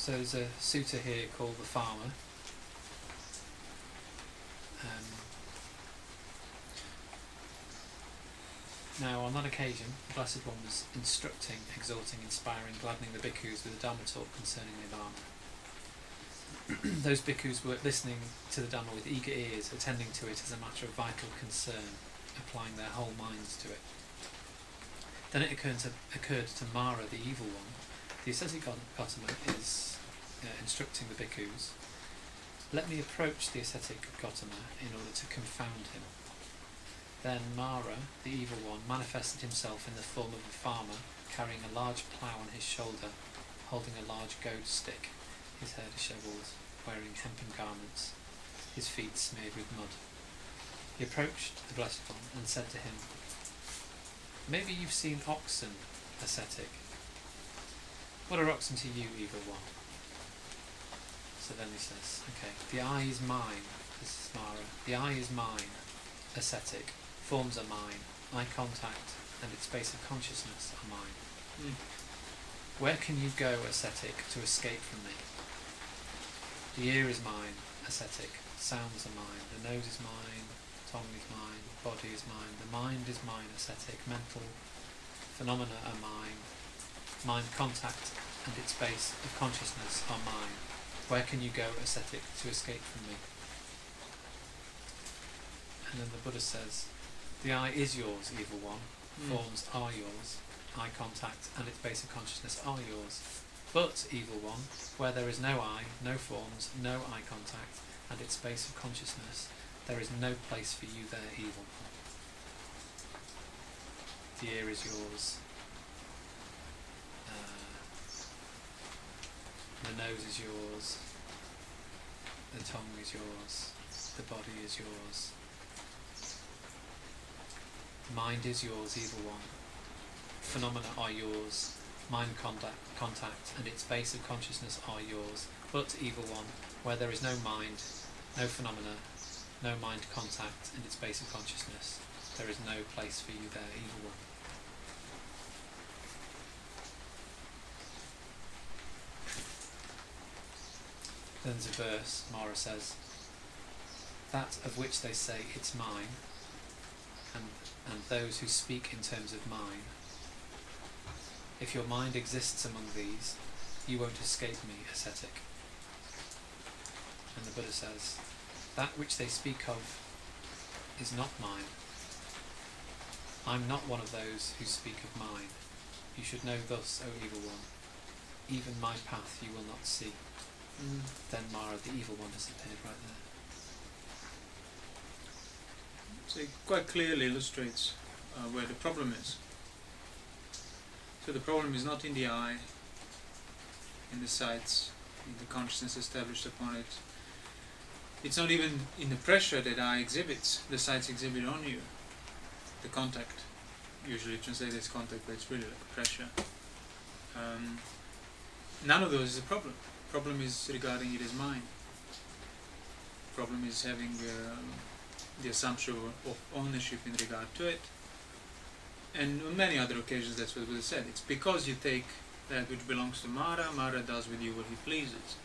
So there's a sutta here called the Farmer. Now, on that occasion, the Blessed One was instructing, exhorting, inspiring, gladdening the bhikkhus with a Dhamma talk concerning Nibbana. Those bhikkhus were listening to the Dhamma with eager ears, attending to it as a matter of vital concern, applying their whole minds to it. Then it occurred to Mara, the evil one. The ascetic Gautama is instructing the bhikkhus. Let me approach the ascetic Gautama in order to confound him. Then Mara, the evil one, manifested himself in the form of a farmer, carrying a large plough on his shoulder, holding a large goad stick, his hair dishevelled, wearing hempen garments, his feet smeared with mud. He approached the Blessed One and said to him, "Maybe you've seen oxen, ascetic. What are oxen to you, evil one?" So then he says, okay, the eye is mine, this is Mara, the eye is mine, ascetic, forms are mine, eye contact and its space of consciousness are mine. Where can you go, ascetic, to escape from me? The ear is mine, ascetic, sounds are mine, the nose is mine, tongue is mine, body is mine, the mind is mine, ascetic, mental phenomena are mine, mind contact and its base of consciousness are mine. Where can you go, ascetic, to escape from me? And then the Buddha says, the eye is yours, evil one, forms are yours, eye contact and its base of consciousness are yours. But, evil one, where there is no eye, no forms, no eye contact and its base of consciousness, there is no place for you there, evil one. The ear is yours, the nose is yours, the tongue is yours, the body is yours. Mind is yours, evil one. Phenomena are yours, mind contact and its base of consciousness are yours. But, evil one, where there is no mind, no phenomena, no mind contact and its base of consciousness, there is no place for you there, evil one. Then there's a verse, Mara says, that of which they say it's mine, and those who speak in terms of mine, if your mind exists among these, you won't escape me, ascetic. And the Buddha says, that which they speak of is not mine. I'm not one of those who speak of mine. You should know thus, O evil one, even my path you will not see. Then Mara, the evil one, has appeared right there. So it quite clearly illustrates where the problem is. So the problem is not in the eye, in the sights, in the consciousness established upon it. It's not even in the pressure that eye exhibits, the sights exhibit on you. The contact, usually translated as contact, but it's really like pressure. None of those is a problem. Problem is regarding it as mine. Problem is having the assumption of ownership in regard to it. And on many other occasions that's what Buddha said. It's because you take that which belongs to Mara, Mara does with you what he pleases.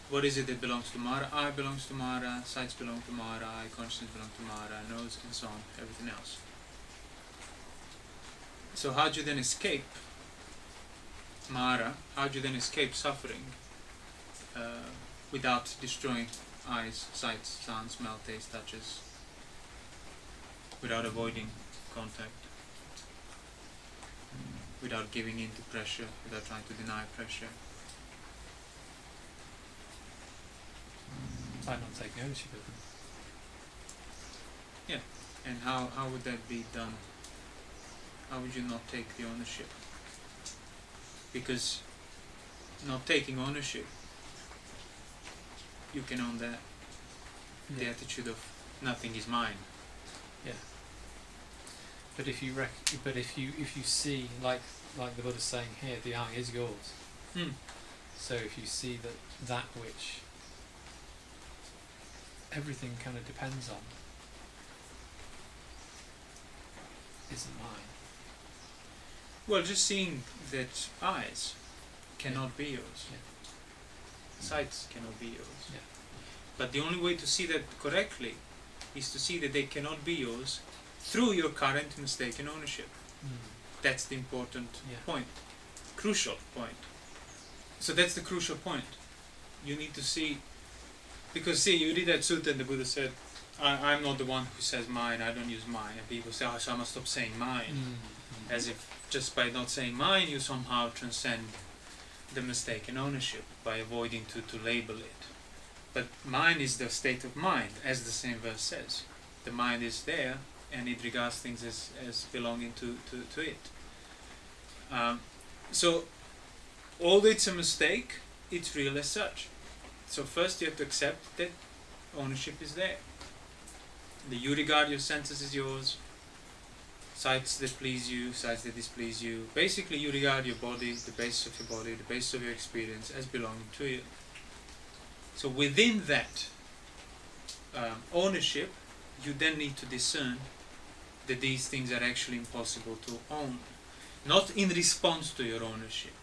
What is it that belongs to Mara? Eye belongs to Mara, sights belong to Mara, eye consciousness belongs to Mara, nose and so on, everything else. So how do you then escape Mara? How do you then escape suffering without destroying eyes, sights, sounds, smell, taste, touches, without avoiding contact, without giving in to pressure, without trying to deny pressure? By not taking ownership of them. Yeah, and how would that be done? How would you not take the ownership? Because not taking ownership, you can own that. Yeah. The attitude of nothing is mine. Yeah. But if you see, like the Buddha's saying here, the eye is yours. So if you see that which everything kind of depends on isn't mine. Well, just seeing that eyes cannot be yours. Yeah. Sights cannot be yours. Yeah. But the only way to see that correctly is to see that they cannot be yours through your current mistaken ownership. That's the important point, crucial point. So that's the crucial point. You need to see, because see, you read that sutta and the Buddha said, I'm not the one who says mine, I don't use mine. And people say, oh, so I must stop saying mine. As if just by not saying mine, you somehow transcend the mistaken ownership by avoiding to label it. But mine is the state of mind, as the same verse says. The mind is there, and it regards things as belonging to it. So, although it's a mistake, it's real as such. So first you have to accept that ownership is there. That you regard your senses as yours, sights that please you, sights that displease you. Basically you regard your body, the basis of your body, the basis of your experience as belonging to you. So within that ownership, you then need to discern that these things are actually impossible to own. Not in response to your ownership.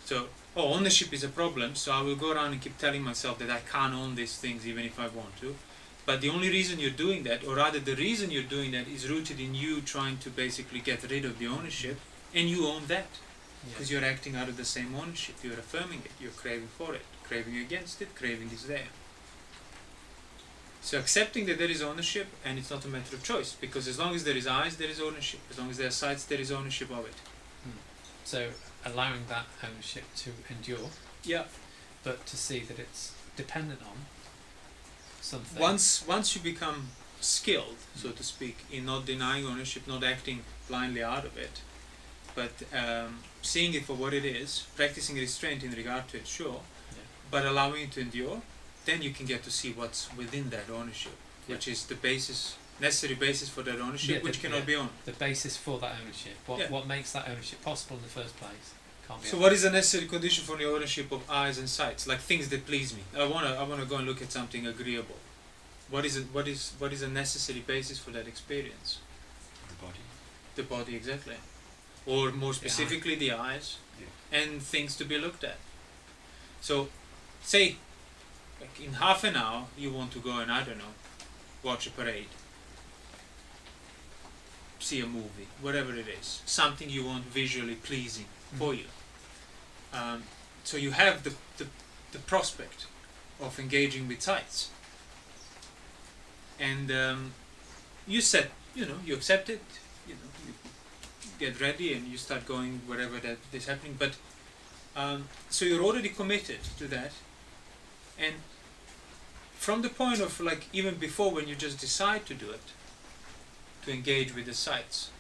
So, ownership is a problem, so I will go around and keep telling myself that I can't own these things even if I want to. But the only reason you're doing that, or rather the reason you're doing that, is rooted in you trying to basically get rid of the ownership, and you own that. Because you're acting out of the same ownership, you're affirming it, you're craving for it, craving against it, craving is there. So accepting that there is ownership, and it's not a matter of choice, because as long as there is eyes, there is ownership. As long as there are sights, there is ownership of it. So allowing that ownership to endure, but to see that it's dependent on something. Once you become skilled, so to speak, in not denying ownership, not acting blindly out of it, but seeing it for what it is, practicing restraint in regard to it, sure, but allowing it to endure, then you can get to see what's within that ownership, which is the basis, necessary basis for that ownership, which cannot be owned. The basis for that ownership. What makes that ownership possible in the first place? Can't be So what is a necessary condition for the ownership of eyes and sights? Like things that please me. I wanna go and look at something agreeable. What is a necessary basis for that experience? The body. The body, exactly. Or more specifically, the eyes, and things to be looked at. So, say, like in half an hour, you want to go and, I don't know, watch a parade, see a movie, whatever it is, something you want visually pleasing for you. So you have the prospect of engaging with sights, and you accept it, you get ready and you start going wherever that is happening. But so you're already committed to that, and from the point of like even before when you just decide to do it, to engage with the sights,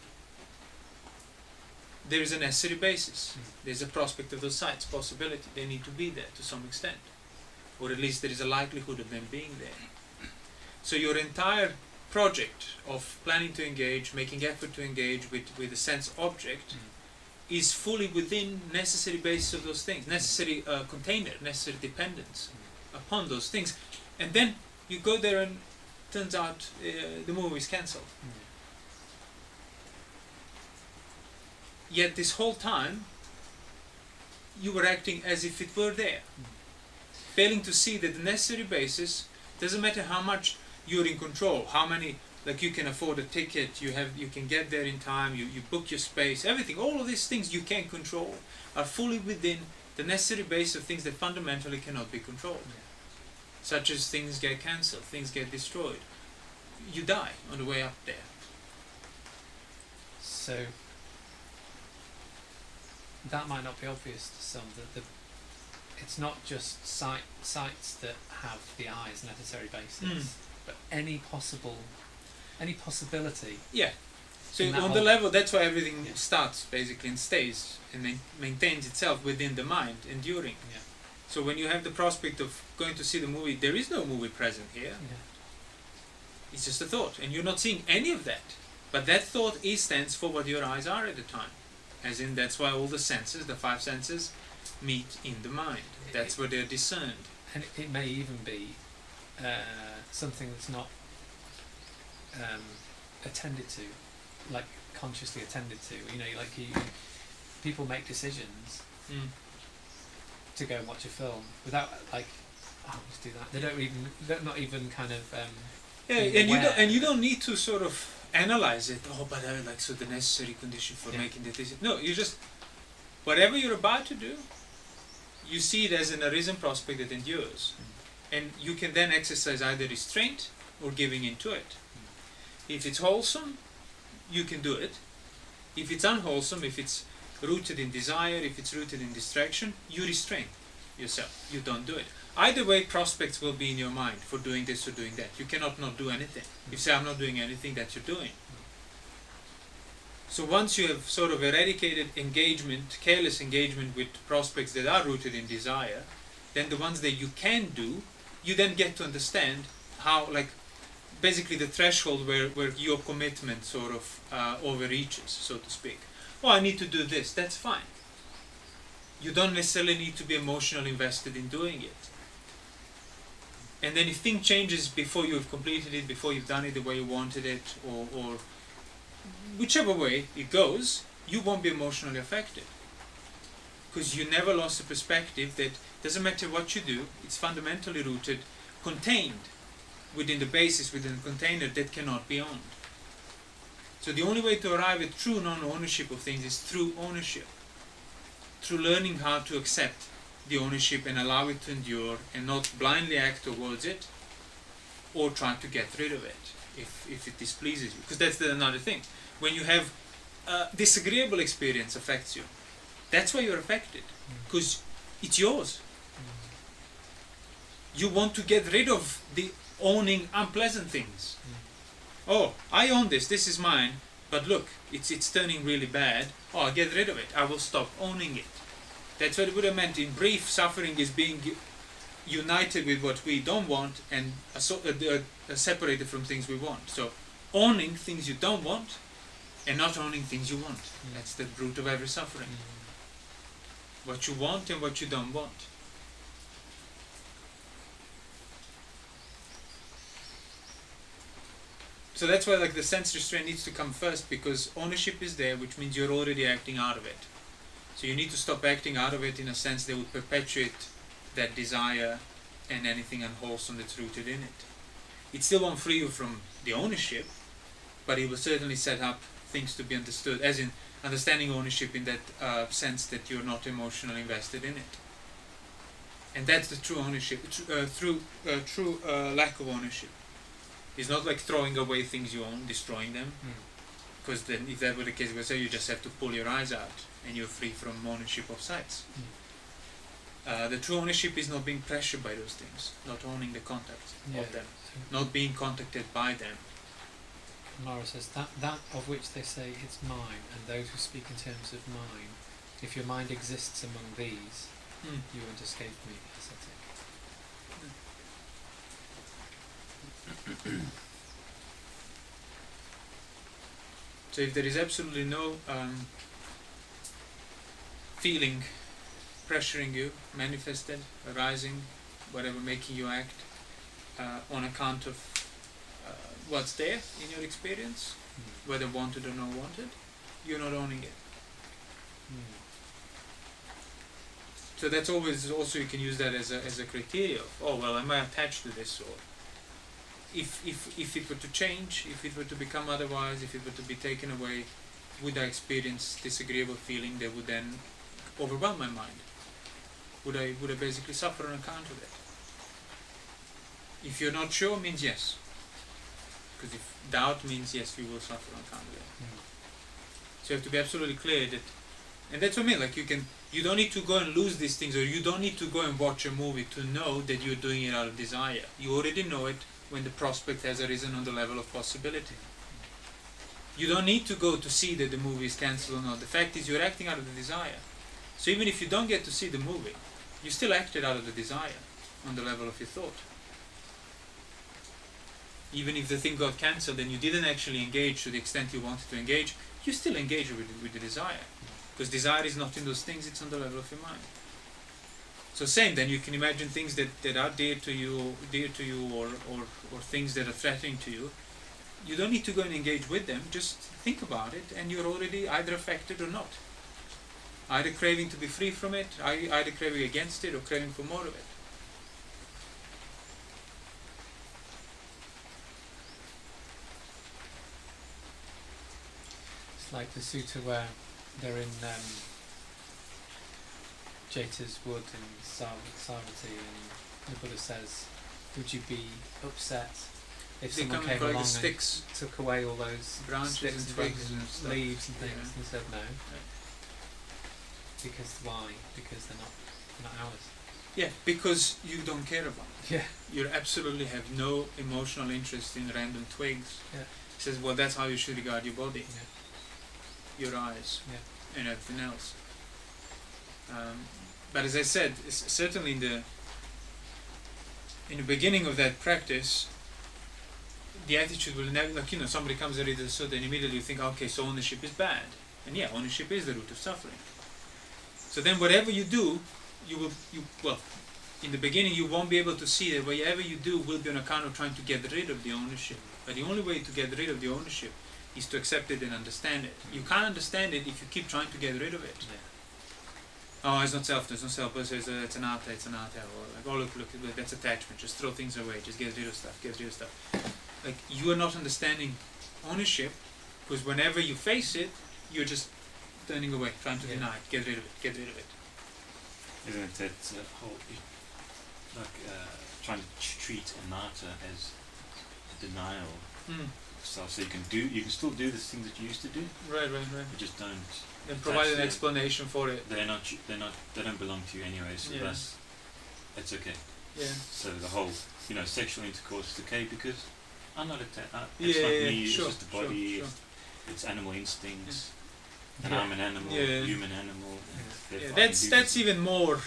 there is a necessary basis. There's a prospect of those sights, possibility. They need to be there to some extent, or at least there is a likelihood of them being there. So your entire project of planning to engage, making effort to engage with a sense object, is fully within necessary basis of those things, necessary container, necessary dependence upon those things. And then you go there and turns out the movie is cancelled. Yet this whole time you were acting as if it were there, failing to see that the necessary basis doesn't matter how much you're in control, how many, like you can afford a ticket, you can get there in time, you book your space, everything, all of these things you can control are fully within the necessary base of things that fundamentally cannot be controlled. Such as things get cancelled, things get destroyed. You die on the way up there. So that might not be obvious to some, that it's not just sights that have the eyes necessary basis, but any possibility. Yeah. So on the level, that's why everything starts basically and stays and maintains itself within the mind, enduring. Yeah. So when you have the prospect of going to see the movie, there is no movie present here. It's just a thought, and you're not seeing any of that. But that thought stands for what your eyes are at the time. As in, that's why all the senses, the five senses, meet in the mind. That's where they're discerned. And it may even be something that's not attended to, like consciously attended to. You know, like people make decisions to go and watch a film without like, I'll just do that. They're not even kind of and you don't need to sort of analyze it. Oh, but like, so the necessary condition for making the decision. No, you just, whatever you're about to do, you see it as an arisen prospect that endures, and you can then exercise either restraint or giving into it. If it's wholesome, you can do it. If it's unwholesome, if it's rooted in desire, if it's rooted in distraction, you restrain yourself. You don't do it. Either way, prospects will be in your mind for doing this or doing that. You cannot not do anything. If you say, I'm not doing anything, that you're doing. So once you have sort of eradicated engagement, careless engagement with prospects that are rooted in desire, then the ones that you can do, you then get to understand how, like, basically the threshold where your commitment sort of overreaches, so to speak. Oh, I need to do this. That's fine. You don't necessarily need to be emotionally invested in doing it. And then if thing changes before you've completed it, before you've done it the way you wanted it, or whichever way it goes, you won't be emotionally affected. Because you never lost the perspective that doesn't matter what you do, it's fundamentally rooted, contained within the basis, within the container that cannot be owned. So the only way to arrive at true non-ownership of things is through ownership. Through learning how to accept the ownership and allow it to endure and not blindly act towards it or try to get rid of it if it displeases you. Because that's another thing. When you have disagreeable experience affects you, that's why you're affected. Because it's yours. You want to get rid of the owning unpleasant things. Oh, I own this is mine, but look, it's turning really bad. Oh, I'll get rid of it. I will stop owning it. That's what the Buddha meant. In brief, suffering is being united with what we don't want and separated from things we want. So owning things you don't want and not owning things you want. That's the root of every suffering. What you want and what you don't want. So that's why, like, the sense restraint needs to come first, because ownership is there, which means you're already acting out of it. So you need to stop acting out of it in a sense that would perpetuate that desire and anything unwholesome that's rooted in it. It still won't free you from the ownership, but it will certainly set up things to be understood, as in understanding ownership in that sense that you're not emotionally invested in it. And that's the true ownership, true lack of ownership. It's not like throwing away things you own, destroying them. Because then, if that were the case, we'd say you just have to pull your eyes out and you're free from ownership of sights. The true ownership is not being pressured by those things, not owning the contact of them, not being contacted by them. Mara says that of which they say it's mine, and those who speak in terms of mine, if your mind exists among these, you won't escape me, ascetic. So if there is absolutely no feeling pressuring you, manifested, arising, whatever, making you act on account of what's there in your experience, whether wanted or not wanted, you're not owning it. So that's always, also you can use that as a criteria of, oh well, am I attached to this, or if it were to change, if it were to become otherwise, if it were to be taken away, would I experience disagreeable feeling that would then overwhelm my mind? Would I basically suffer on account of it? If you're not sure, means yes. Because if doubt means yes, you will suffer on account of it. So you have to be absolutely clear that, and that's what I mean, like you don't need to go and lose these things, or you don't need to go and watch a movie to know that you're doing it out of desire. You already know it when the prospect has arisen on the level of possibility. You don't need to go to see that the movie is cancelled or not. The fact is you're acting out of the desire. So even if you don't get to see the movie, you still acted out of the desire on the level of your thought. Even if the thing got cancelled and you didn't actually engage to the extent you wanted to engage, you still engage with the desire. Because desire is not in those things, it's on the level of your mind. So same, then you can imagine things that are dear to you or things that are threatening to you. You don't need to go and engage with them, just think about it and you're already either affected or not. Either craving to be free from it, either craving against it, or craving for more of it. It's like the sutta where they're in Jeta's wood in Savatthi, and the Buddha says, would you be upset if They someone come came like along the sticks, and took away all those branches sticks and and twigs and stuff. leaves and things? Yeah. And he said no. Yeah. Because why? Because they're not ours. Yeah, because you don't care about it. Yeah. You absolutely have no emotional interest in random twigs. Yeah. He says, well, that's how you should regard your body, Yeah. your eyes, Yeah. and everything else. But as I said, certainly in the beginning of that practice, the attitude will never, like, somebody comes and reads the sutta and immediately you think, okay, so ownership is bad. And yeah, ownership is the root of suffering. So then whatever you do, well, in the beginning you won't be able to see that whatever you do will be on account of trying to get rid of the ownership. But the only way to get rid of the ownership is to accept it and understand it. You can't understand it if you keep trying to get rid of it. Yeah. Oh, it's not self, there's no self, but it's anatta, or like, oh, look, that's attachment, just throw things away, just get rid of stuff. Like, you are not understanding ownership, because whenever you face it, you're just turning away, trying to deny it, get rid of it. Isn't it that whole, trying to treat anatta as denial of self, so you can still do the things that you used to do, Right. but just don't. And provide an explanation for it. They don't belong to you anyway, so thus it's okay. Yeah. So the whole, sexual intercourse is okay because I'm not it's not me, sure, it's just the body, sure. it's animal instincts, and Yeah. I'm an animal, human animal. and Yeah, therefore I can do that's this. even more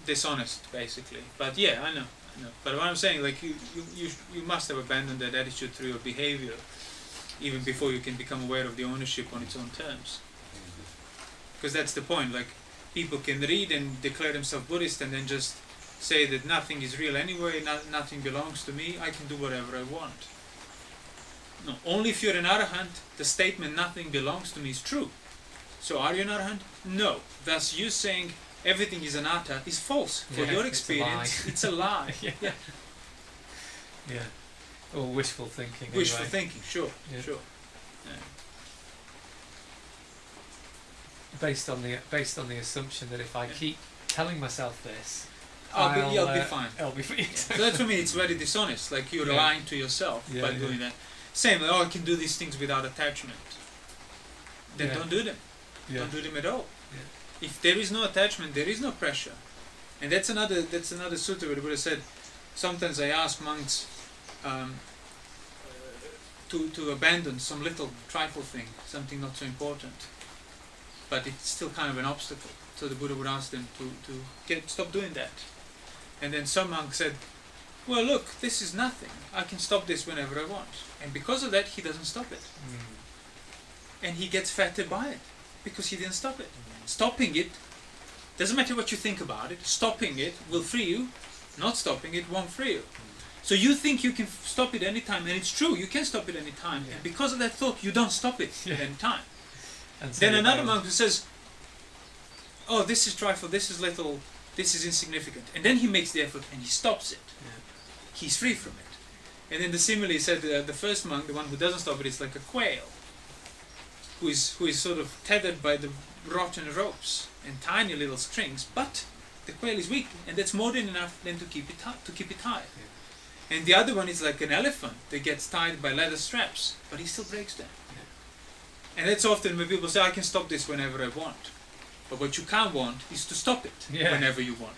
dishonest, basically. But yeah, I know. But what I'm saying, like, you must have abandoned that attitude through your behavior, even before you can become aware of the ownership on its own terms. Because that's the point. Like, people can read and declare themselves Buddhist and then just say that nothing is real anyway, nothing belongs to me, I can do whatever I want. No, only if you're an arahant, the statement nothing belongs to me is true. So are you an arahant? No. Thus you saying everything is anatta is false. For your experience, it's a lie. Yeah. Or wishful thinking. Wishful anyway. thinking, sure. Yeah. Based on the assumption that if I keep telling myself this, I'll be fine. I'll be fine. So that for me, it's very dishonest. Like, you're lying to yourself by doing that. Same, like, I can do these things without attachment. Then don't do them. Don't do them at all. Yeah. If there is no attachment, there is no pressure. And that's another sutta where the Buddha said, sometimes I ask monks to abandon some little trifle thing, something not so important, but it's still kind of an obstacle. So the Buddha would ask them to stop doing that. And then some monk said, well, look, this is nothing. I can stop this whenever I want. And because of that, he doesn't stop it. And he gets fatted by it, because he didn't stop it. Stopping it, doesn't matter what you think about it, stopping it will free you, not stopping it won't free you. So you think you can stop it anytime, and it's true, you can stop it anytime. And because of that thought, you don't stop it at any time. And so then another monk who says, oh, this is trifle, this is little, this is insignificant. And then he makes the effort and he stops it. He's free from it. And then the simile said the first monk, the one who doesn't stop it, is like a quail, who is sort of tethered by the rotten ropes and tiny little strings, but the quail is weak, and that's more than enough then to keep it tied. And the other one is like an elephant that gets tied by leather straps, but he still breaks them. And that's often when people say, I can stop this whenever I want. But what you can't want is to stop it whenever you want.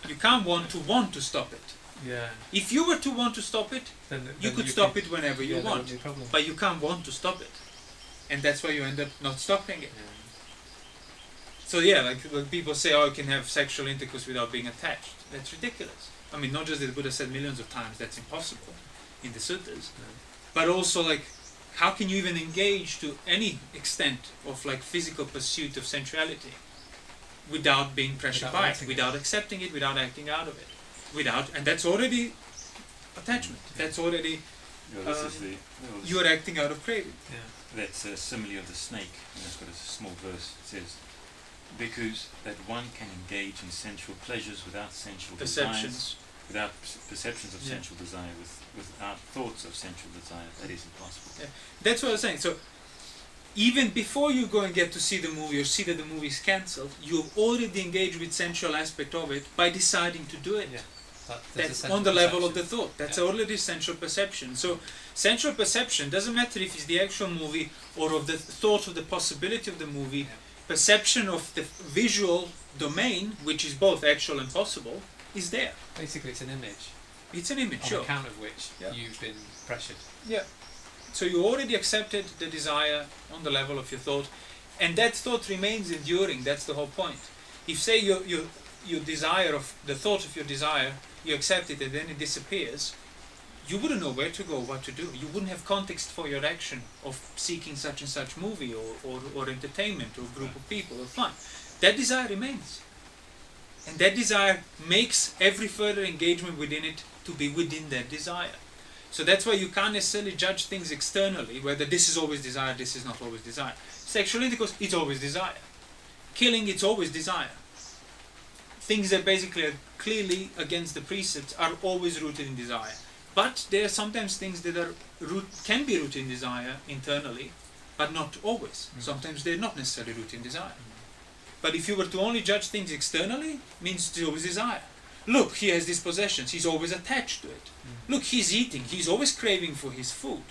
You can't want to stop it. If you were to want to stop it, then you could stop it whenever you want. But you can't want to stop it. And that's why you end up not stopping it. So like when people say, oh, you can have sexual intercourse without being attached. That's ridiculous. I mean, not just that the Buddha said millions of times that's impossible in the suttas, but also, like, how can you even engage to any extent of, like, physical pursuit of sensuality without being pressured by it, without accepting it, without acting out of it, and that's already attachment. That's already you are acting out of craving. That's a simile of the snake, and it's got a small verse. It says, bhikkhus, that one can engage in sensual pleasures without sensual Perceptions. desires, without perceptions of Yeah. sensual desire, without thoughts of sensual desire. That is impossible. Yeah. That's what I was saying. So even before you go and get to see the movie or see that the movie is cancelled, you've already engaged with sensual aspect of it by deciding to do it. Yeah. That's on the level of the thought. That's already sensual perception. So sensual perception doesn't matter if it's the actual movie or of the thought of the possibility of the movie. Yeah. Perception of the visual domain, which is both actual and possible, is there. Basically, it's an image It's an image, on sure. account of which Yeah. you've been pressured. Yeah. So you already accepted the desire on the level of your thought, and that thought remains enduring. That's the whole point. If say your desire of the thought of your desire, you accept it and then it disappears, you wouldn't know where to go, what to do. You wouldn't have context for your action of seeking such and such movie or entertainment or group of people or fun. That desire remains. And that desire makes every further engagement within it to be within that desire. So that's why you can't necessarily judge things externally, whether this is always desire, this is not always desire. Sexual intercourse, it's always desire. Killing, it's always desire. Things that basically are clearly against the precepts are always rooted in desire. But there are sometimes things that can be rooted in desire internally, but not always. Sometimes they're not necessarily rooted in desire. But if you were to only judge things externally, means it's always desire. Look, he has these possessions, he's always attached to it. Look, he's eating, he's always craving for his food.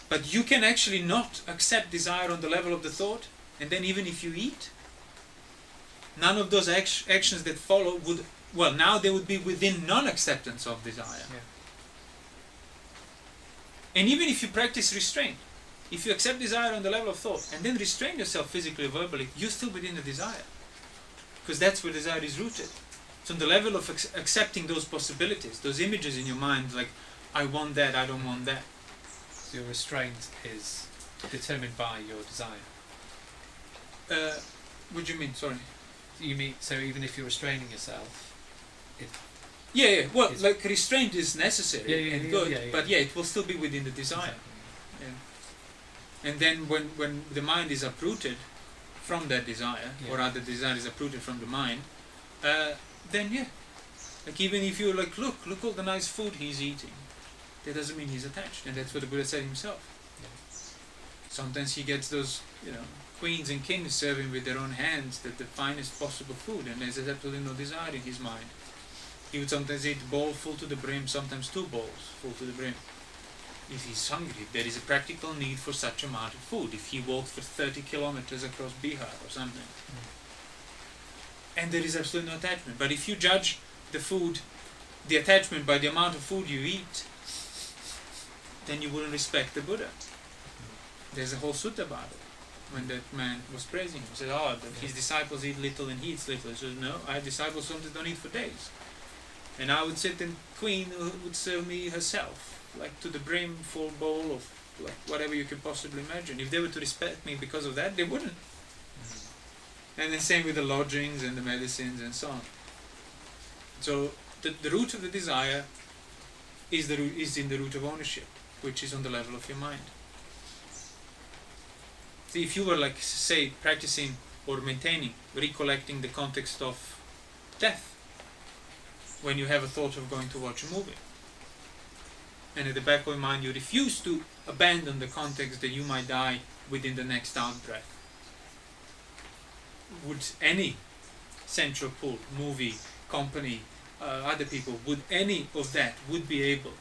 But you can actually not accept desire on the level of the thought, and then even if you eat, none of those actions that follow would, well, now they would be within non-acceptance of desire. Yeah. And even if you practice restraint, if you accept desire on the level of thought, and then restrain yourself physically or verbally, you're still within the desire. Because that's where desire is rooted. So on the level of accepting those possibilities, those images in your mind, like, I want that, I don't want that. So your restraint is determined by your desire. What do you mean? Sorry. You mean, so even if you're restraining yourself, Yeah. Well, It's- like restraint is necessary and good, yeah. but it will still be within the desire. And then when the mind is uprooted from that desire, Yeah. or rather desire is uprooted from the mind, then like even if you're like, look all the nice food he's eating, that doesn't mean he's attached, and that's what the Buddha said himself. Yeah. Sometimes he gets those, queens and kings serving with their own hands the finest possible food, and there's absolutely no desire in his mind. He would sometimes eat a bowl full to the brim, sometimes 2 bowls full to the brim. If he's hungry, there is a practical need for such amount of food. If he walked for 30 kilometers across Bihar or something. And there is absolutely no attachment. But if you judge the attachment by the amount of food you eat, then you wouldn't respect the Buddha. There's a whole sutta about it. When that man was praising him, he said, his disciples eat little and he eats little. He said, no, I have disciples sometimes don't eat for days. And I would sit and queen would serve me herself, like to the brim, full bowl of like whatever you could possibly imagine. If they were to respect me because of that, they wouldn't. And then same with the lodgings and the medicines and so on. So the root of the desire is in the root of ownership, which is on the level of your mind. See, if you were like, say, practicing or maintaining, recollecting the context of death, when you have a thought of going to watch a movie, and at the back of your mind you refuse to abandon the context that you might die within the next out breath, would any central pull, movie, company, other people, would any of that would be able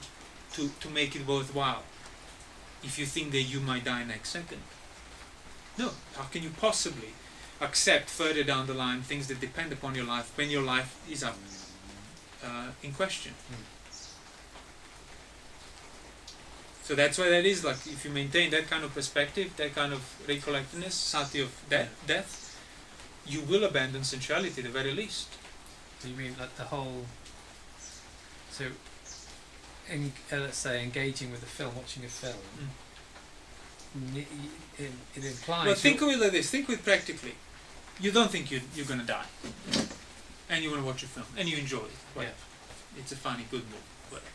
to make it worthwhile if you think that you might die next second? No. How can you possibly accept further down the line things that depend upon your life when your life is up in question? So that's why that is like, if you maintain that kind of perspective, that kind of recollectedness, sati of death, you will abandon sensuality at the very least. Do you mean like the whole? So, let's say engaging with a film, watching a film. It implies. Well, think of it like this. Think of it practically. You don't think you're going to die, and you want to watch a film, and you enjoy it. Whatever. It's a funny, good movie. Whatever.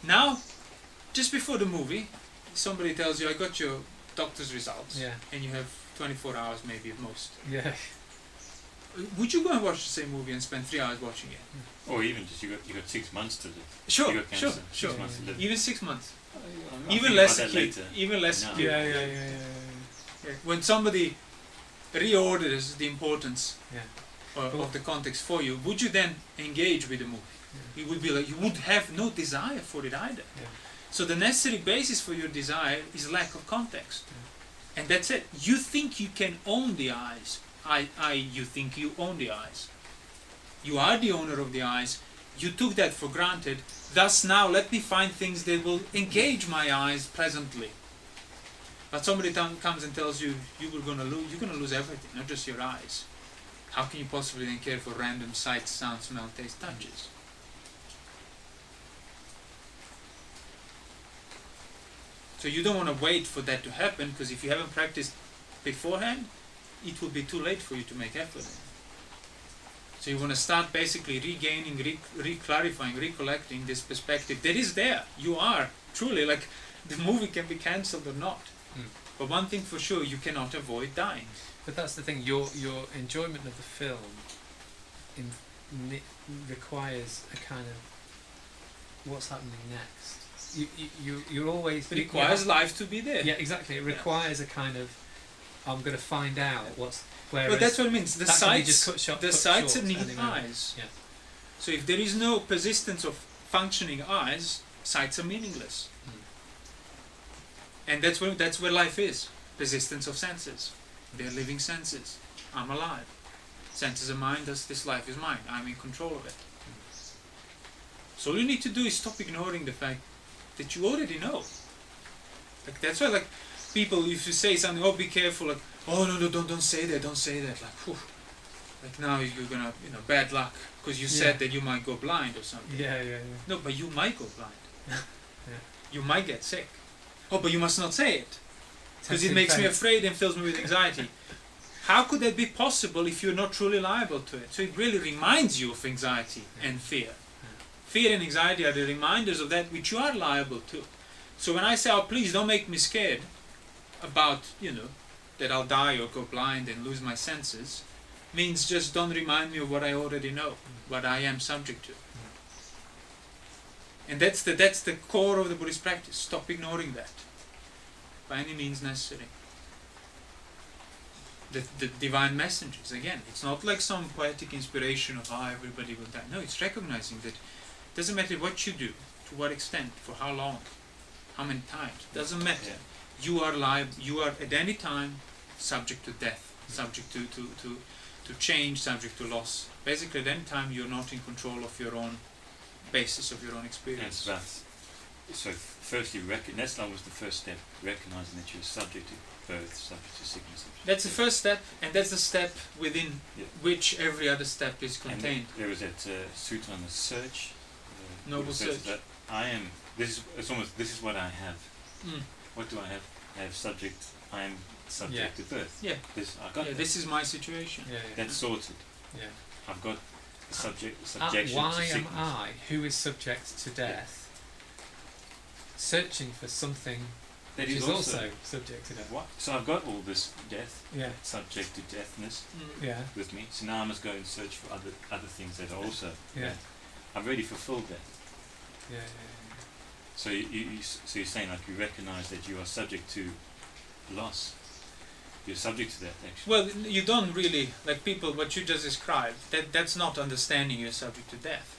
Now, just before the movie, somebody tells you, "I got your doctor's results, and you have 24 hours maybe at most. Yeah. Would you go and watch the same movie and spend 3 hours watching it? Or even just you got 6 months to live. Sure, You got sure, cancer, sure. 6 months to live. Even 6 months. I'll Even think less about that acute. later. Even less No. acute. Yeah. Yeah. When somebody reorders the importance Yeah. of the context for you, would you then engage with the movie? Yeah. It would be like you would have no desire for it either. Yeah. So the necessary basis for your desire is lack of context. Yeah. And that's it. You think you can own the eyes. You think you own the eyes. You are the owner of the eyes. You took that for granted. Thus now let me find things that will engage my eyes pleasantly. But somebody comes and tells you you're gonna lose everything, not just your eyes. How can you possibly then care for random sights, sounds, smell, taste, touches? So you don't want to wait for that to happen, because if you haven't practiced beforehand, it will be too late for you to make effort. So you want to start basically regaining, re-clarifying, recollecting this perspective that is there. You are truly, like, the movie can be cancelled or not. But one thing for sure, you cannot avoid dying. But that's the thing. Your enjoyment of the film requires a kind of what's happening next. You're always. It requires life to be there. Yeah, exactly. It requires a kind of. I'm going to find out what's. Whereas But that's what it means. The sights need anyway. eyes. Yeah. So if there is no persistence of functioning eyes, sights are meaningless. And that's where life is. Persistence of senses. They're living senses. I'm alive. Senses are mine, thus this life is mine. I'm in control of it. So all you need to do is stop ignoring the fact that you already know. Like that's why, like, people, if you say something, oh, be careful, like, oh no, don't say that, like, whew, like now you're gonna, bad luck because you said that you might go blind or something. Yeah. No, but you might go blind. Yeah. You might get sick. Oh, but you must not say it because it makes me afraid and fills me with anxiety. How could that be possible if you're not truly liable to it? So it really reminds you of anxiety and fear. Fear and anxiety are the reminders of that which you are liable to. So when I say, oh, please don't make me scared about, that I'll die or go blind and lose my senses, means just don't remind me of what I already know, what I am subject to. And that's the core of the Buddhist practice. Stop ignoring that by any means necessary. The divine messengers, again, it's not like some poetic inspiration of how everybody will die. No, it's recognizing that it doesn't matter what you do, to what extent, for how long, how many times, it doesn't matter. Yeah. You are live. You are at any time subject to death, subject to change, subject to loss. Basically, at any time you're not in control of your own basis of your own experience. And so firstly, that's always the first step, recognizing that you're subject to birth, subject to sickness. That's the first step, and that's the step within which every other step is And contained. there was that sutra on the search. Noble Buddha says search. that I am. This is what I have. Mm. What do I have? I have subject. I am subject to birth. Yeah. I got that. This is my situation. Yeah. That's sorted. Yeah. I've got subjection Why to am sickness. I, who is subject to death, searching for something That which is is also subject to death? What? So I've got all this death, Yeah. subject to deathness Yeah. with me. So now I must go and search for other things that are also. Yeah. I've already fulfilled that. Yeah. So so you're saying, like, you recognize that you are subject to loss. You're subject to that, actually. Well, you don't really, like people, what you just described, that's not understanding you're subject to death.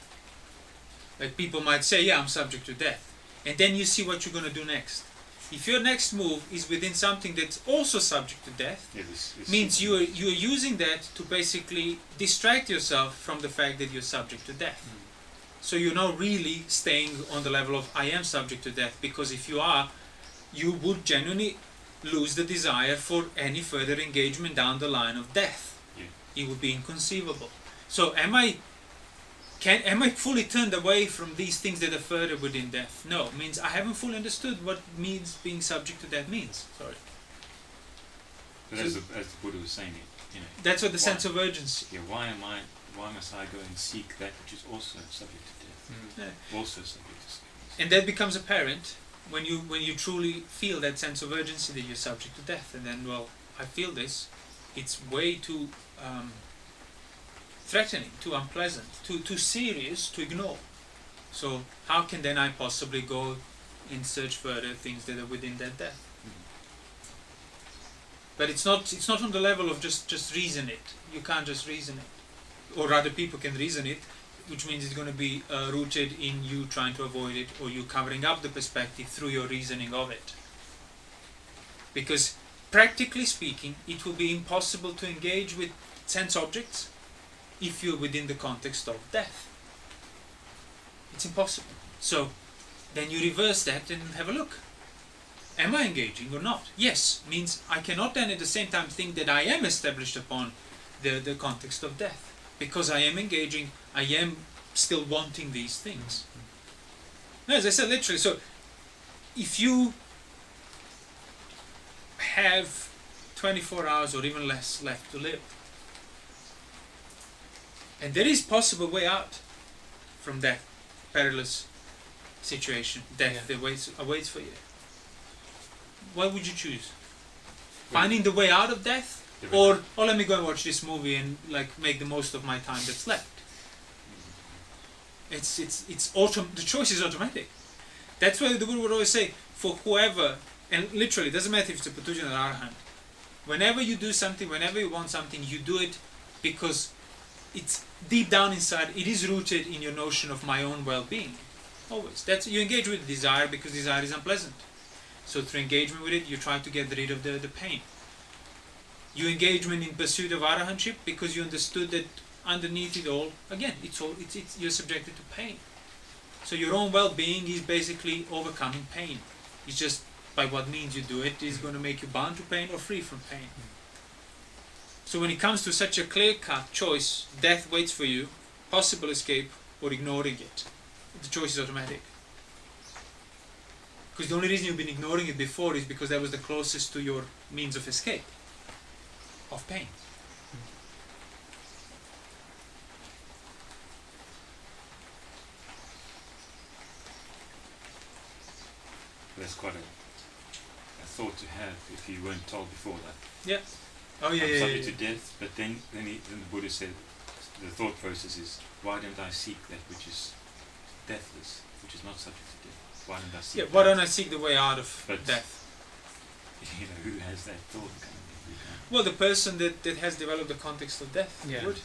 Like people might say, yeah, I'm subject to death. And then you see what you're going to do next. If your next move is within something that's also subject to death, means you're using that to basically distract yourself from the fact that you're subject to death. So you're not really staying on the level of I am subject to death, because if you are, you would genuinely lose the desire for any further engagement down the line of death. It would be inconceivable. So am I fully turned away from these things that are further within death? No, it means I haven't fully understood what means being subject to death means. Sorry. But as the Buddha was saying, that's what the sense of urgency. Yeah, why must I go and seek that which is also subject to death? Also subject to sickness. And that becomes apparent when you truly feel that sense of urgency that you're subject to death, and then, well, I feel this, it's way too threatening, too unpleasant, too serious to ignore. So how can then I possibly go and search further things that are within that death? But it's not on the level of just reason it. You can't just reason it. Or rather people can reason it, which means it's going to be rooted in you trying to avoid it, or you covering up the perspective through your reasoning of it. Because practically speaking, it will be impossible to engage with sense objects if you're within the context of death. It's impossible. So then you reverse that and have a look. Am I engaging or not? Yes, means I cannot then at the same time think that I am established upon the context of death. Because I am engaging, I am still wanting these things. Now, as I said, literally, so if you have 24 hours or even less left to live, and there is possible way out from that perilous situation, death that awaits for you, what would you choose? Finding the way out of death? Or let me go and watch this movie and like make the most of my time that's left. It's the choice is automatic. That's why the Buddha would always say, for whoever, and literally, it doesn't matter if it's a Putujan or Arahant, whenever you do something, whenever you want something, you do it because it's deep down inside, it is rooted in your notion of my own well-being. Always. You engage with desire because desire is unpleasant. So through engagement with it, you try to get rid of the pain. You engagement in pursuit of arahantship because you understood that underneath it all, again, it's you're subjected to pain. So your own well-being is basically overcoming pain. It's just by what means you do it is going to make you bound to pain or free from pain. So when it comes to such a clear-cut choice, death waits for you, possible escape or ignoring it. The choice is automatic. Because the only reason you've been ignoring it before is because that was the closest to your means of escape. Of pain. That's quite a thought to have if you weren't told before that. Yeah. Oh yeah. I'm subject to death, but then the Buddha said the thought process is, why don't I seek that which is deathless, which is not subject to death? Why don't I seek? Yeah. Why don't I seek the way out of death? You know, who has that thought? Well, the person that has developed the context of death would.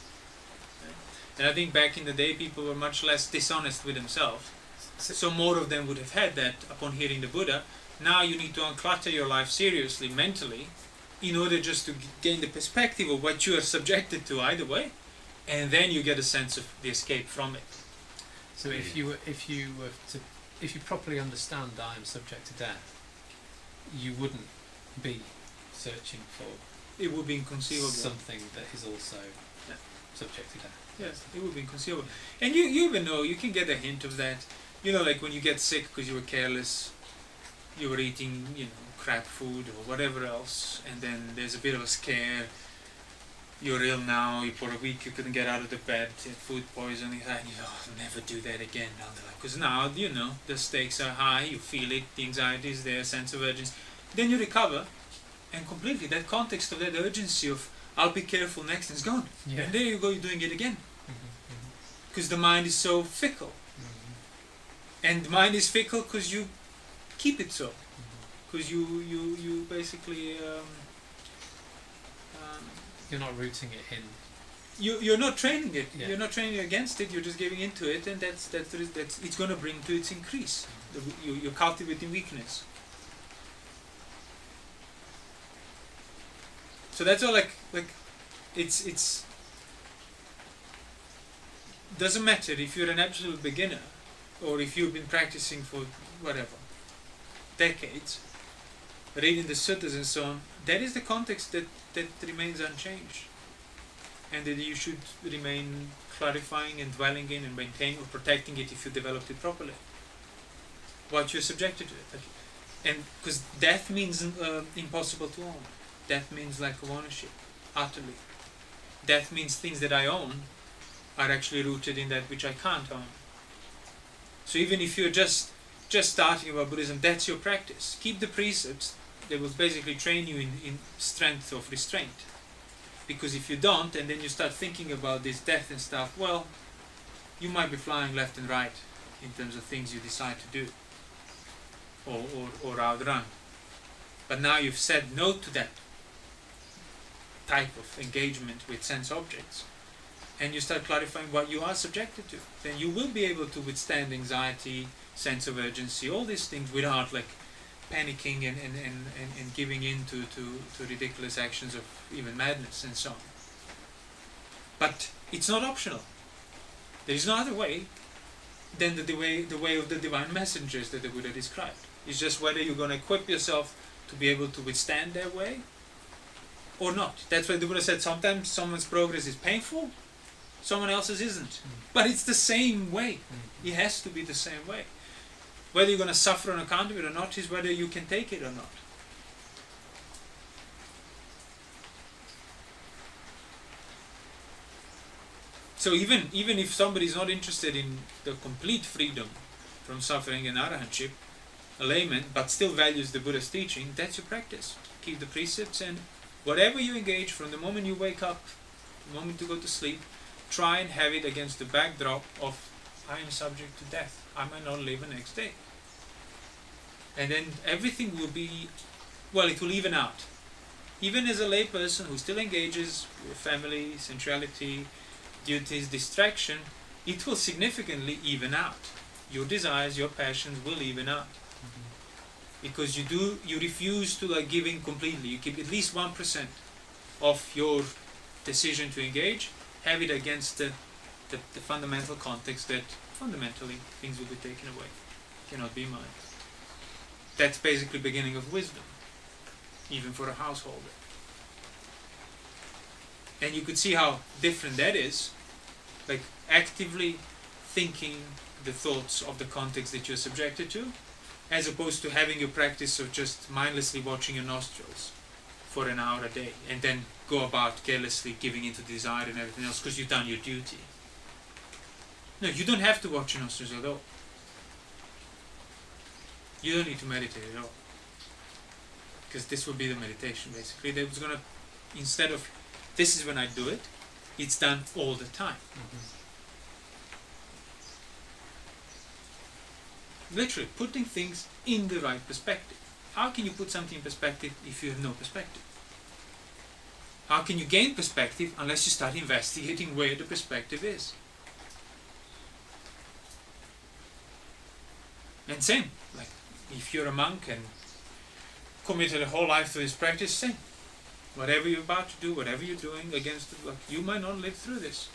And I think back in the day, people were much less dishonest with themselves. So more of them would have had that upon hearing the Buddha. Now you need to unclutter your life seriously, mentally, in order just to gain the perspective of what you are subjected to either way, and then you get a sense of the escape from it. So if you properly understand that I am subject to death, you wouldn't be searching for. It would be inconceivable. Something that is also subject to death. Yes, it would be inconceivable. And you even know, you can get a hint of that. You know, like when you get sick because you were careless, you were eating, crap food or whatever else, and then there's a bit of a scare. You're ill now, for a week you couldn't get out of the bed, you had food poisoning, and I'll never do that again down the line. Because now, the stakes are high, you feel it, the anxiety is there, sense of urgency. Then you recover. And completely, that context of that urgency of I'll be careful next is gone. Yeah. And there you go, you're doing it again. Because the mind is so fickle. And the mind is fickle because you keep it so. Because you basically... you're not rooting it in. You're not training it. Yeah. You're not training against it, you're just giving into it, and that's it's going to bring to its increase. You're cultivating weakness. So that's all like it's doesn't matter if you're an absolute beginner or if you've been practicing for whatever decades, reading the suttas and so on. That is the context that remains unchanged, and that you should remain clarifying and dwelling in and maintaining or protecting it if you developed it properly. What you're subjected to it, and because death means impossible to own. Death means lack of ownership, utterly. Death means things that I own are actually rooted in that which I can't own. So even if you're just starting about Buddhism, that's your practice. Keep the precepts, they will basically train you in strength of restraint. Because if you don't, and then you start thinking about this death and stuff, well, you might be flying left and right in terms of things you decide to do or outrun. But now you've said no to that type of engagement with sense objects, and you start clarifying what you are subjected to, then you will be able to withstand anxiety, sense of urgency, all these things without like panicking and giving in to ridiculous actions of even madness and so on. But it's not optional. There is no other way than the way of the divine messengers that the Buddha described. It's just whether you're going to equip yourself to be able to withstand their way or not. That's why the Buddha said sometimes someone's progress is painful, someone else's isn't. But it's the same way. It has to be the same way. Whether you're going to suffer on account of it or not is whether you can take it or not. So even if somebody is not interested in the complete freedom from suffering and arahantship, a layman, but still values the Buddha's teaching, that's your practice. Keep the precepts, and whatever you engage from the moment you wake up, the moment you go to sleep, try and have it against the backdrop of I am subject to death. I might not live the next day. And then everything will be, well, it will even out. Even as a layperson who still engages with family, sensuality, duties, distraction, it will significantly even out. Your desires, your passions will even out. Because you refuse to like give in completely. You keep at least 1% of your decision to engage, have it against the fundamental context that fundamentally things will be taken away, cannot be mine. That's basically beginning of wisdom, even for a householder. And you could see how different that is, like actively thinking the thoughts of the context that you're subjected to, as opposed to having your practice of just mindlessly watching your nostrils for an hour a day and then go about carelessly giving into desire and everything else because you've done your duty. No, you don't have to watch your nostrils at all. You don't need to meditate at all. Because this will be the meditation basically. That was gonna, instead of this is when I do it, it's done all the time. Literally putting things in the right perspective. How can you put something in perspective if you have no perspective? How can you gain perspective unless you start investigating where the perspective is? And same, like if you're a monk and committed a whole life to this practice, same. Whatever you're about to do, whatever you're doing against it, like, you might not live through this.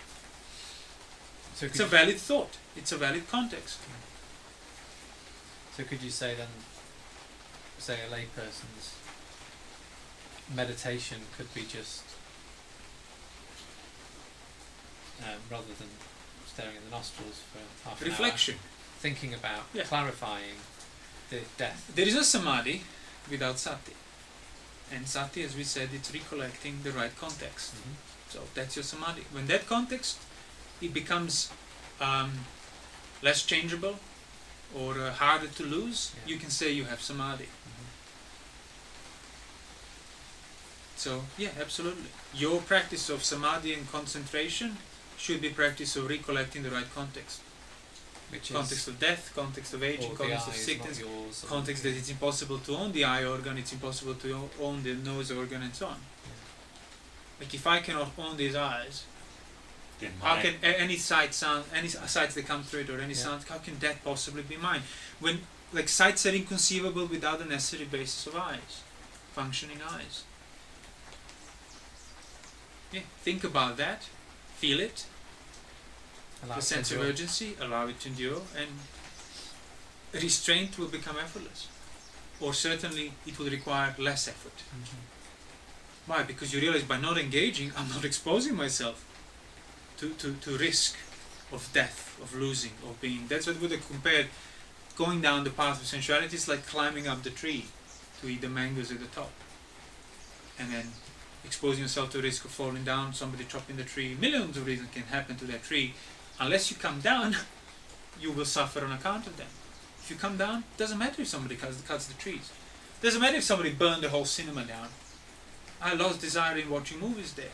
So it's a valid thought. It's a valid context. So could you say then, say a layperson's meditation could be just, rather than staring at the nostrils for half an reflection. hour, thinking about, clarifying the death. There is no samadhi without sati. And sati, as we said, it's recollecting the right context. So that's your samadhi. When that context, it becomes less changeable or harder to lose, you can say you have samadhi. So, yeah, absolutely. Your practice of samadhi and concentration should be practice of recollecting the right context. Which context of death, context of aging, context of sickness, context that it's impossible to own the eye organ, it's impossible to own the nose organ, and so on. Like if I cannot own these eyes, how can any sight, sound, any sights that come through it or any sound, how can that possibly be mine? When like sights are inconceivable without the necessary basis of eyes, functioning eyes. Yeah, think about that, feel it. The sense of urgency, allow it to endure, and restraint will become effortless. Or certainly it will require less effort. Why? Because you realize by not engaging, I'm not exposing myself to risk of death, of losing, of being. That's what Buddha compared going down the path of sensuality is like climbing up the tree to eat the mangoes at the top. And then exposing yourself to risk of falling down, somebody chopping the tree. Millions of reasons can happen to that tree. Unless you come down, you will suffer on account of them. If you come down, it doesn't matter if somebody cuts the trees. Doesn't matter if somebody burned the whole cinema down. I lost desire in watching movies there.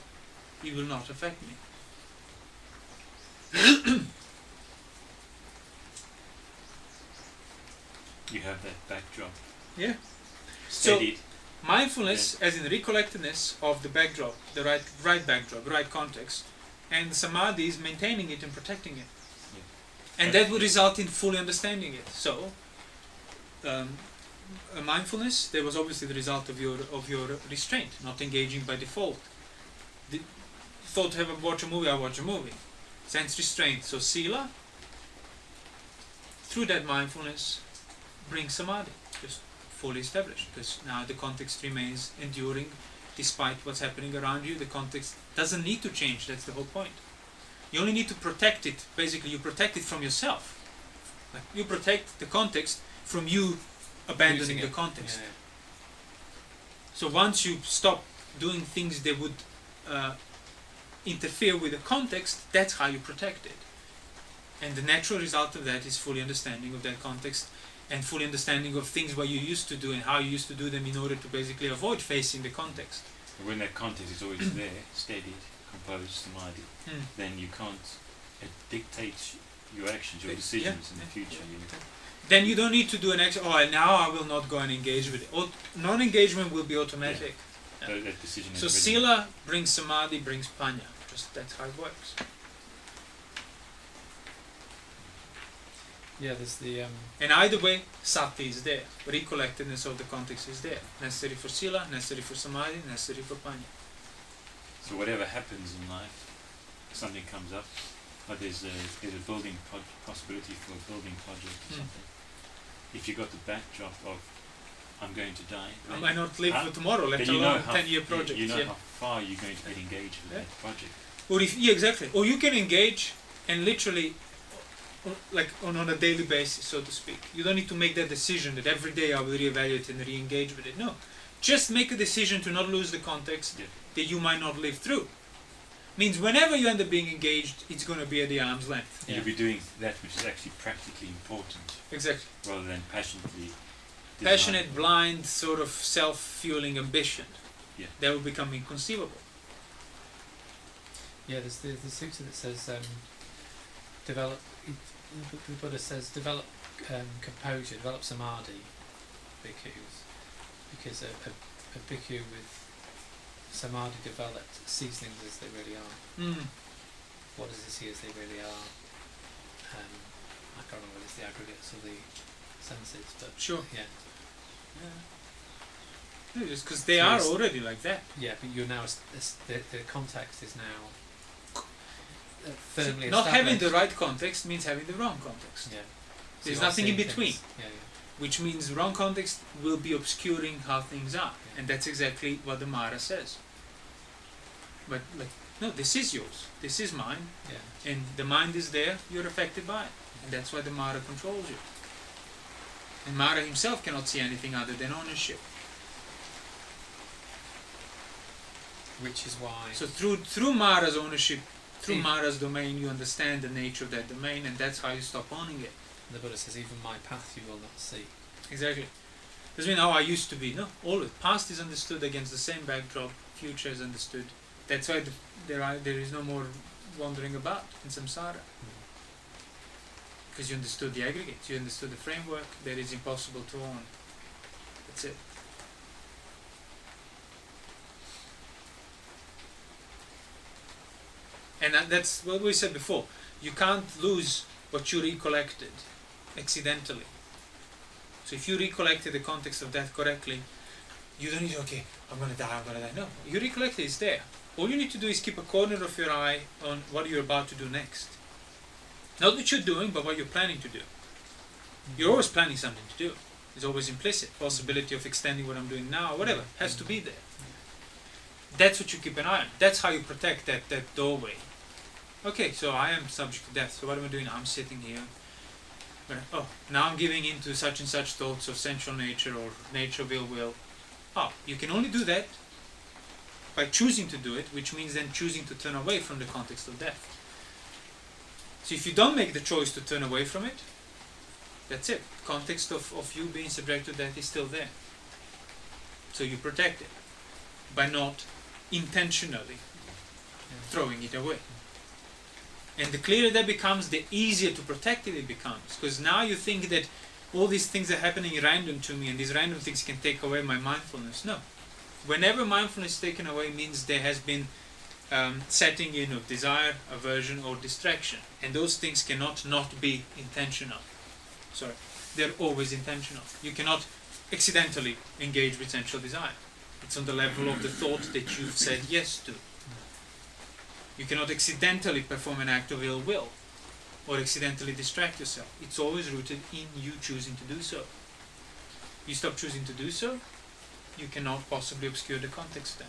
It will not affect me. You have that backdrop. Yeah. Steadied. Mindfulness, as in recollectedness of the backdrop, the right backdrop, right context, and samadhi is maintaining it and protecting it. And that would result in fully understanding it. So, mindfulness, that was obviously the result of your restraint, not engaging by default. Thought to watch a movie, I watch a movie. Sense restraint. So sila, through that mindfulness, brings samadhi, just fully established. Because now the context remains enduring, despite what's happening around you. The context doesn't need to change. That's the whole point. You only need to protect it. Basically, you protect it from yourself. Like you protect the context from you abandoning the context. Yeah. So once you stop doing things that would interfere with the context, that's how you protect it. And the natural result of that is fully understanding of that context and fully understanding of things what you used to do and how you used to do them in order to basically avoid facing the context. When that context is always there, steadied, composed, samadhi, then you can't, it dictates your actions, your decisions in the future. You know? Then you don't need to do an action, now I will not go and engage with it. Non-engagement will be automatic. Yeah. That decision is so written. sila brings samadhi, brings panya. Just that's how it works. Yeah, there's the And either way, sati is there. Recollectedness of the context is there. Necessary for sila, necessary for samadhi, necessary for panya. So whatever happens in life, something comes up, or there's a building possibility for a building project or something. If you got the backdrop of I'm going to die, I might not live for tomorrow, let then you alone know a 10-year project. You know how far you're going to get engaged with that project. Or exactly. Or you can engage and literally, like on a daily basis, so to speak. You don't need to make that decision that every day I will reevaluate and re-engage with it. No. Just make a decision to not lose the context that you might not live through. Means whenever you end up being engaged, it's going to be at the arm's length. You'll be doing that which is actually practically important. Exactly. Rather than passionately. Passionate, blind, sort of self-fueling ambition. Yeah. That will become inconceivable. yeah, there's the sutta that says develop. The Buddha says develop composure, develop samadhi, bhikkhus, because a bhikkhu with samadhi developed sees things as they really are. What does it see as they really are? I can't remember whether it's the aggregates or the senses, but Sure. yeah. Yeah, just because they are already like that. Yeah, but you're now the context is now firmly Not having established. the right context means having the wrong context. Yeah. There's you are nothing in seeing between. things. Yeah, Which means wrong context will be obscuring how things are. Yeah. And that's exactly what the Mara says. But like, no, this is yours. This is mine. yeah. And the mind is there, you're affected by it. And that's why the Mara controls you. And Mara himself cannot see anything other than ownership. Which is why. So through Mara's ownership, through Mara's domain, you understand the nature of that domain, and that's how you stop owning it. The Buddha says, even my path you will not see. Exactly. Doesn't mean how I used to be. No, always. Past is understood against the same backdrop. Future is understood. That's why there is no more wandering about in samsara. Because you understood the aggregate, you understood the framework that is impossible to own. That's it. And that's what we said before. You can't lose what you recollected accidentally. So if you recollected the context of death correctly, you don't need, okay, I'm going to die. No, you recollected, it's there. All you need to do is keep a corner of your eye on what you're about to do next. Not what you're doing, but what you're planning to do. You're always planning something to do. It's always implicit. Possibility of extending what I'm doing now, whatever, has to be there. That's what you keep an eye on. That's how you protect that doorway. Okay, so I am subject to death. So what am I doing? I'm sitting here. But, now I'm giving in to such and such thoughts of sensual nature or nature of ill will. You can only do that by choosing to do it, which means then choosing to turn away from the context of death. So if you don't make the choice to turn away from it, that's it. Context of you being subject to death is still there. So you protect it by not intentionally throwing it away. And the clearer that becomes, the easier to protect it becomes. Because now you think that all these things are happening random to me and these random things can take away my mindfulness. No. Whenever mindfulness is taken away means there has been setting in of desire, aversion or distraction. And those things cannot not be intentional. Sorry. They're always intentional. You cannot accidentally engage with sensual desire. It's on the level of the thought that you've said yes to. You cannot accidentally perform an act of ill will or accidentally distract yourself. It's always rooted in you choosing to do so. You stop choosing to do so, you cannot possibly obscure the context then.